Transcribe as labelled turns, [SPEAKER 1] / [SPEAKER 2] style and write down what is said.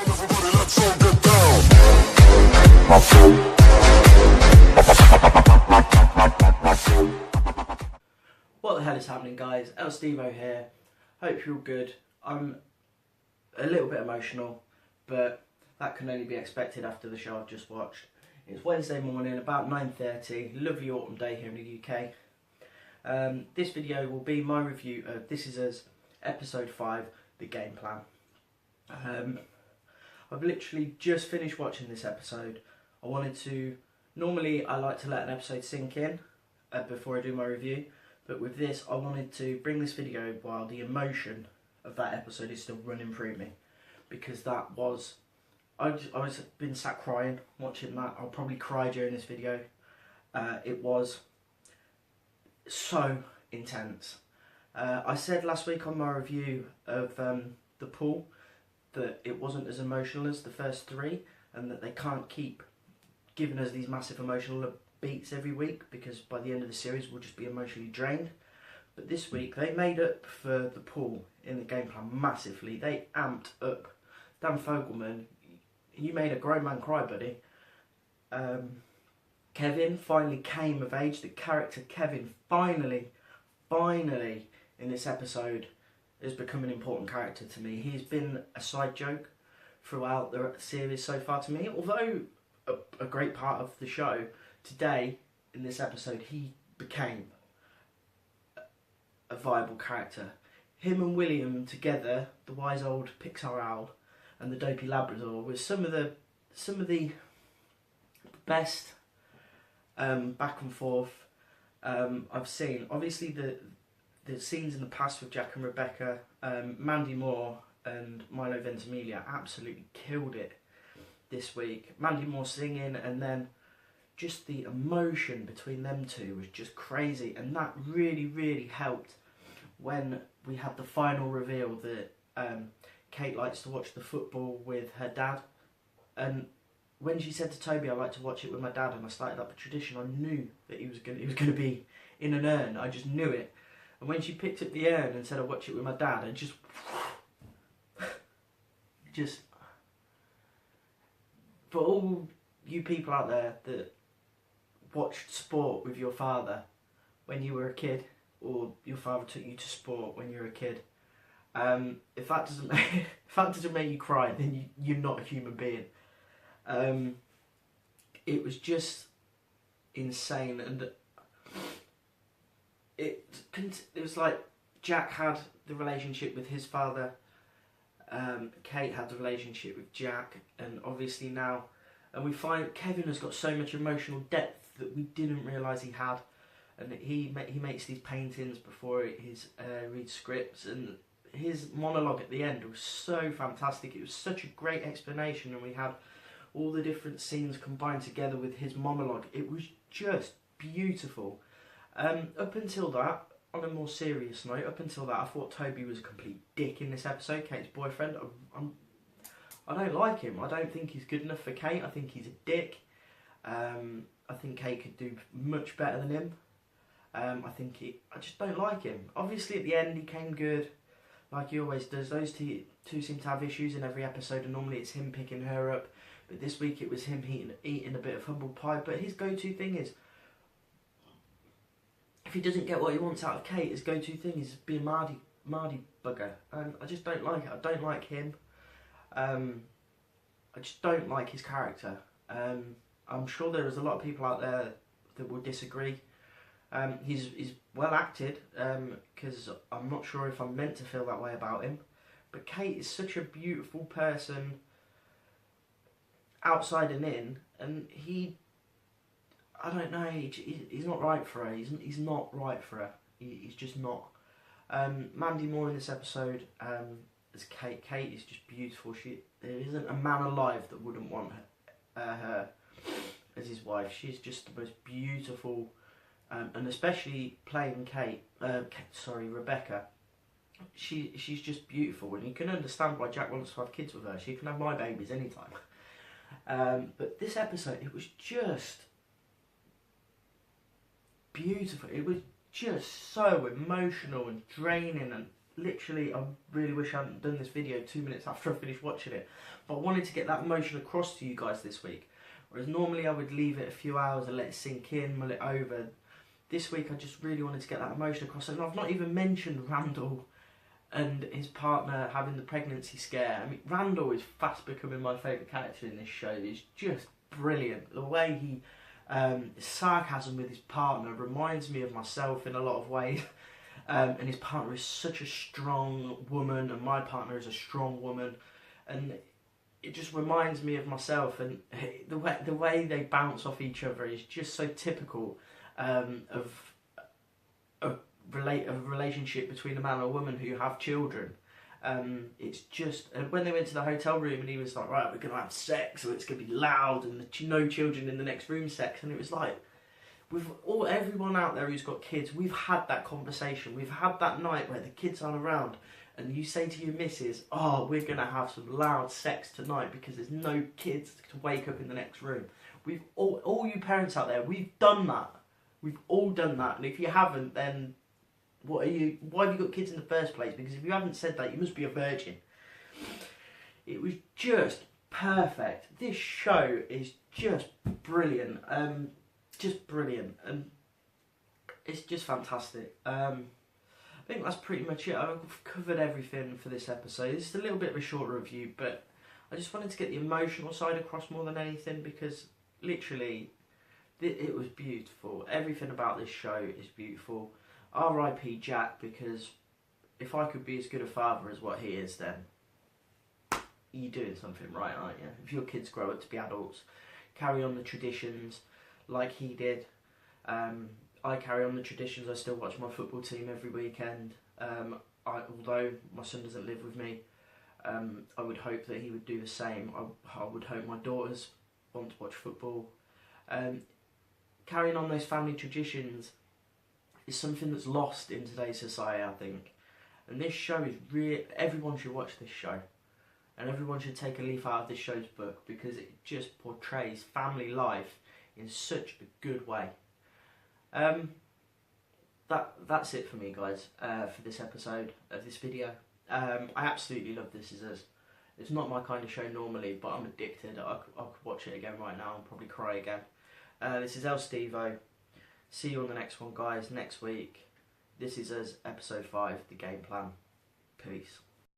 [SPEAKER 1] What the hell is happening, guys? El Stevo here. Hope you're all good. I'm a little bit emotional, but that can only be expected after the show I've just watched. It's Wednesday morning, about 9:30, lovely autumn day here in the UK. This video will be my review of This Is Us episode 5, The Game Plan. I've literally just finished watching this episode. Normally I like to let an episode sink in before I do my review, but with this I wanted to bring this video while the emotion of that episode is still running through me, because I was been sat crying watching that. I'll probably cry during this video. It was so intense. I said last week on my review of the pool that it wasn't as emotional as the first three, and that they can't keep giving us these massive emotional beats every week, because by the end of the series we'll just be emotionally drained. But this week they made up for the pool in the game plan massively. They amped up. Dan Fogelman, you made a grown man cry, buddy. Kevin finally came of age. The character Kevin finally in this episode has become an important character to me. He's been a side joke throughout the series so far to me, although a great part of the show. Today, in this episode, he became a viable character. Him and William together, the wise old Pixar owl and the dopey Labrador, was some of the best back and forth I've seen. Obviously, the scenes in the past with Jack and Rebecca, Mandy Moore and Milo Ventimiglia absolutely killed it this week. Mandy Moore singing, and then just the emotion between them two was just crazy, and that really helped when we had the final reveal that Kate likes to watch the football with her dad. And when she said to Toby, I like to watch it with my dad, and I started up a tradition, I knew that he was going to be in an urn. I just knew it. And when she picked up the urn and said, I watch it with my dad, I just for all you people out there that watched sport with your father when you were a kid, or your father took you to sport when you were a kid, if that doesn't make you cry, then you're not a human being. It was just insane, and it was like Jack had the relationship with his father, Kate had the relationship with Jack, and obviously now, and we find Kevin has got so much emotional depth that we didn't realise he had, and he makes these paintings before he reads scripts, and his monologue at the end was so fantastic. It was such a great explanation, and we had all the different scenes combined together with his monologue. It was just beautiful. Up until that, on a more serious note, I thought Toby was a complete dick in this episode, Kate's boyfriend. I don't like him. I don't think he's good enough for Kate. I think he's a dick. I think Kate could do much better than him. I just don't like him. Obviously at the end he came good, like he always does. Those two seem to have issues in every episode, and normally it's him picking her up. But this week it was him eating a bit of humble pie. But his go-to thing is, if he doesn't get what he wants out of Kate, his go-to thing is being Mardy bugger. And I just don't like it. I don't like him. I just don't like his character. I'm sure there is a lot of people out there that will disagree. He's well acted, because I'm not sure if I'm meant to feel that way about him. But Kate is such a beautiful person, outside and in, and I don't know, he's not right for her. He's not right for her. He's just not. Mandy Moore in this episode as Kate. Kate is just beautiful. There isn't a man alive that wouldn't want her as his wife. She's just the most beautiful, and especially playing Rebecca. She's just beautiful, and you can understand why Jack wants to have kids with her. She can have my babies anytime. But this episode, it was just beautiful. It was just so emotional and draining, and literally, I really wish I hadn't done this video 2 minutes after I finished watching it. But I wanted to get that emotion across to you guys this week. Whereas normally I would leave it a few hours and let it sink in, mull it over. This week I just really wanted to get that emotion across. And I've not even mentioned Randall and his partner having the pregnancy scare. I mean, Randall is fast becoming my favourite character in this show. He's just brilliant. The way he, sarcasm with his partner reminds me of myself in a lot of ways. And his partner is such a strong woman, and my partner is a strong woman. And it just reminds me of myself, and the way they bounce off each other is just so typical of a relationship between a man and a woman who have children. It's just, and when they went to the hotel room and he was like, right, we're going to have sex, so it's going to be loud, and no children in the next room sex, and it was like, with everyone out there who's got kids, we've had that conversation. We've had that night where the kids aren't around, and you say to your missus, oh, we're going to have some loud sex tonight because there's no kids to wake up in the next room. We've all you parents out there, we've done that. We've all done that, and if you haven't, then why have you got kids in the first place? Because if you haven't said that, you must be a virgin. It was just perfect. This show is just brilliant. Just brilliant, and it's just fantastic. I think that's pretty much it. I've covered everything for this episode. It's a little bit of a shorter review, but I just wanted to get the emotional side across more than anything, because literally it was beautiful. Everything about this show is beautiful. R.I.P. Jack, because if I could be as good a father as what he is, then you're doing something right, aren't you? If your kids grow up to be adults, carry on the traditions like he did. I carry on the traditions. I still watch my football team every weekend. Although my son doesn't live with me, I would hope that he would do the same. I would hope my daughters want to watch football. Carrying on those family traditions is something that's lost in today's society, I think. And this show is really, everyone should watch this show. And everyone should take a leaf out of this show's book, because it just portrays family life in such a good way. That's it for me, guys, for this episode of this video. I absolutely love This Is Us. It's not my kind of show normally, but I'm addicted. I could watch it again right now and probably cry again. This is El Stevo. See you on the next one, guys, next week. This Is Us, episode 5, The Game Plan. Peace.